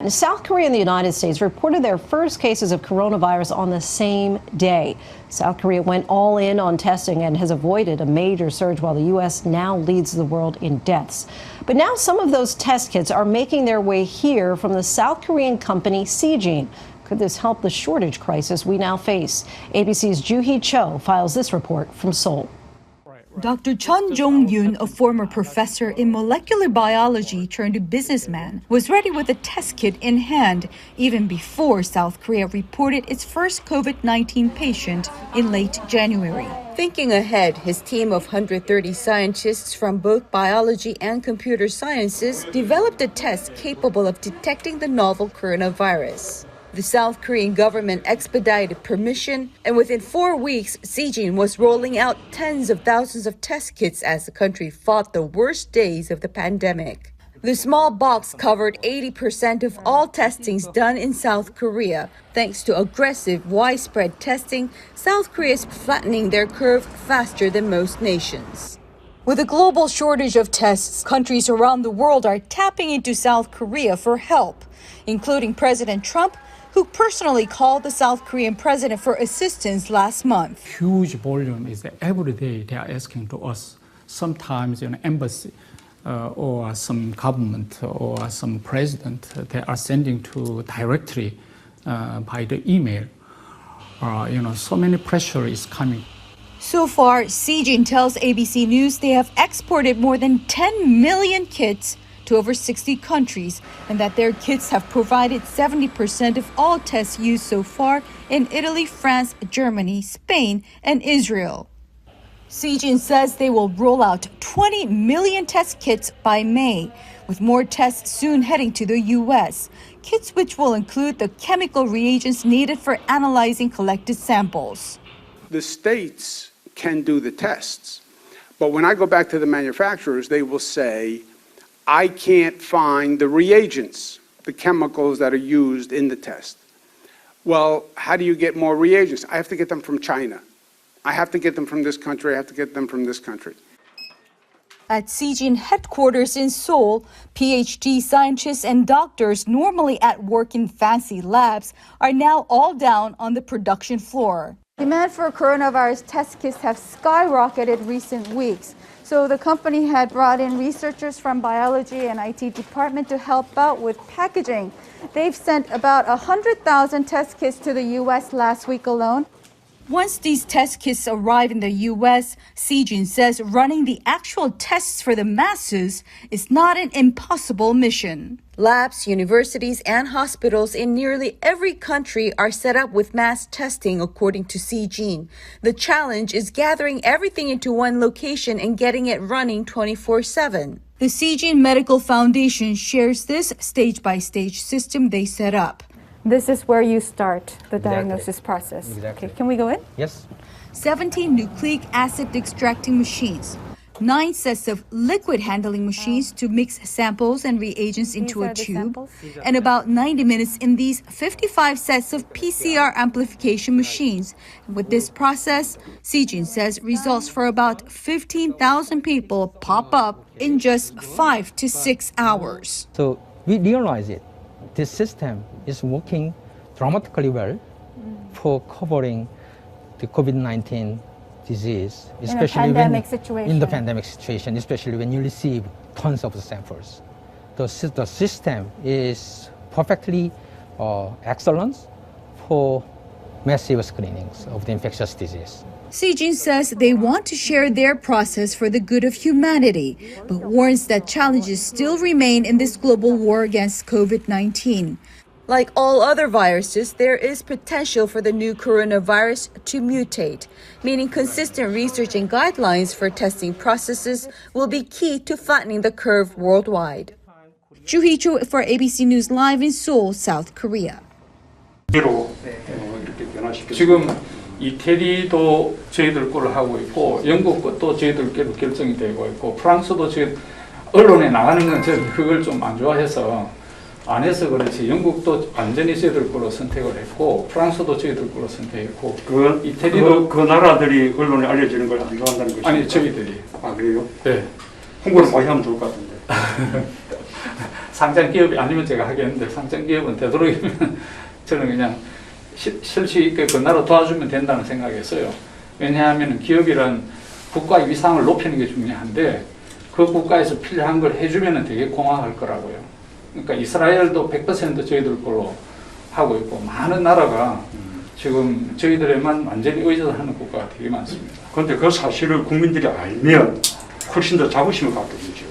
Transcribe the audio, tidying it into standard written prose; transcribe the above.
South Korea and the United States reported their first cases of coronavirus on the same day. South Korea went all in on testing and has avoided a major surge, while the U.S. now leads the world in deaths. But now some of those test kits are making their way here from the South Korean company Seegene. Could this help the shortage crisis we now face? ABC's Joo-hee Cho files this report from Seoul. Dr. Chun Jong-yoon, a former professor in molecular biology turned businessman, was ready with a test kit in hand even before South Korea reported its first COVID-19 patient in late January. Thinking ahead, his team of 130 scientists from both biology and computer sciences developed a test capable of detecting the novel coronavirus. The South Korean government expedited permission, and within 4 weeks, Seegene was rolling out tens of thousands of test kits as the country fought the worst days of the pandemic. The small box covered 80% of all testings done in South Korea. Thanks to aggressive, widespread testing, South Korea is flattening their curve faster than most nations. With a global shortage of tests, countries around the world are tapping into South Korea for help, including President Trump, who personally called the South Korean president for assistance last month. Huge volume is every day they are asking to us. Sometimes embassy or some government or some president, they are sending to directly by the email. So many pressure is coming. So far, Seegene tells ABC News they have exported more than 10 million kits to over 60 countries, and that their kits have provided 70% of all tests used so far in Italy, France, Germany, Spain, and Israel. Seegene says they will roll out 20 million test kits by May, with more tests soon heading to the U.S. Kits which will include the chemical reagents needed for analyzing collected samples. The states can do the tests, but when I go back to the manufacturers, they will say, I can't find the reagents, the chemicals that are used in the test. Well, how do you get more reagents? I have to get them from China. I have to get them from this country. I have to get them from this country. At Seegene headquarters in Seoul, PhD scientists and doctors normally at work in fancy labs are now all down on the production floor. Demand for coronavirus test kits have skyrocketed recent weeks. So the company had brought in researchers from biology and IT department to help out with packaging. They've sent about 100,000 test kits to the U.S. last week alone. Once these test kits arrive in the U.S., Seegene says running the actual tests for the masses is not an impossible mission. Labs, universities, and hospitals in nearly every country are set up with mass testing, according to Seegene. The challenge is gathering everything into one location and getting it running 24/7. The Seegene Medical Foundation shares this stage-by-stage system they set up. This is where you start the diagnosis process. Exactly. Okay, can we go in? Yes. 17 nucleic acid extracting machines, 9 sets of liquid handling machines to mix samples and reagents into a tube, and about 90 minutes in these 55 sets of PCR amplification machines. With this process, Seegene says results for about 15,000 people pop up in just 5 to 6 hours. So we realize it. This system is working dramatically well for covering the COVID-19 disease, especially in the pandemic situation, especially when you receive tons of samples. The system is perfectly excellent for massive screenings of the infectious disease. Seegene says they want to share their process for the good of humanity, but warns that challenges still remain in this global war against COVID-19. Like all other viruses, there is potential for the new coronavirus to mutate, meaning consistent research and guidelines for testing processes will be key to flattening the curve worldwide. Joo-hee Cho for ABC News Live in Seoul, South Korea. 지금 이태리도 저희들 걸로 하고 있고 영국 것도 저희들 걸로 결정이 되고 있고 프랑스도 저희 언론에 나가는 건 저희 그걸 좀 안 좋아해서 안 해서 그렇지 영국도 완전히 저희들 걸로 선택을 했고 프랑스도 저희들 걸로 선택했고 이태리도 그 나라들이 언론에 알려지는 걸 안 좋아한다는 것이죠? 아니 저희들이. 아 그래요? 네. 홍보를 많이 하면 좋을 것 같은데. 상장 기업이 아니면 제가 하겠는데 상장 기업은 되도록이면 저는 그냥 실수 있게 건나로 도와주면 된다는 생각했어요. 왜냐하면 기업이란 국가의 위상을 높이는 게 중요한데 그 국가에서 필요한 걸 해주면 되게 고마워할 거라고요. 그러니까 이스라엘도 100% 저희들 걸로 하고 있고 많은 나라가 지금 저희들에만 완전히 의존하는 국가가 되게 많습니다. 그런데 그 사실을 국민들이 알면 훨씬 더 자부심을 갖게 되죠.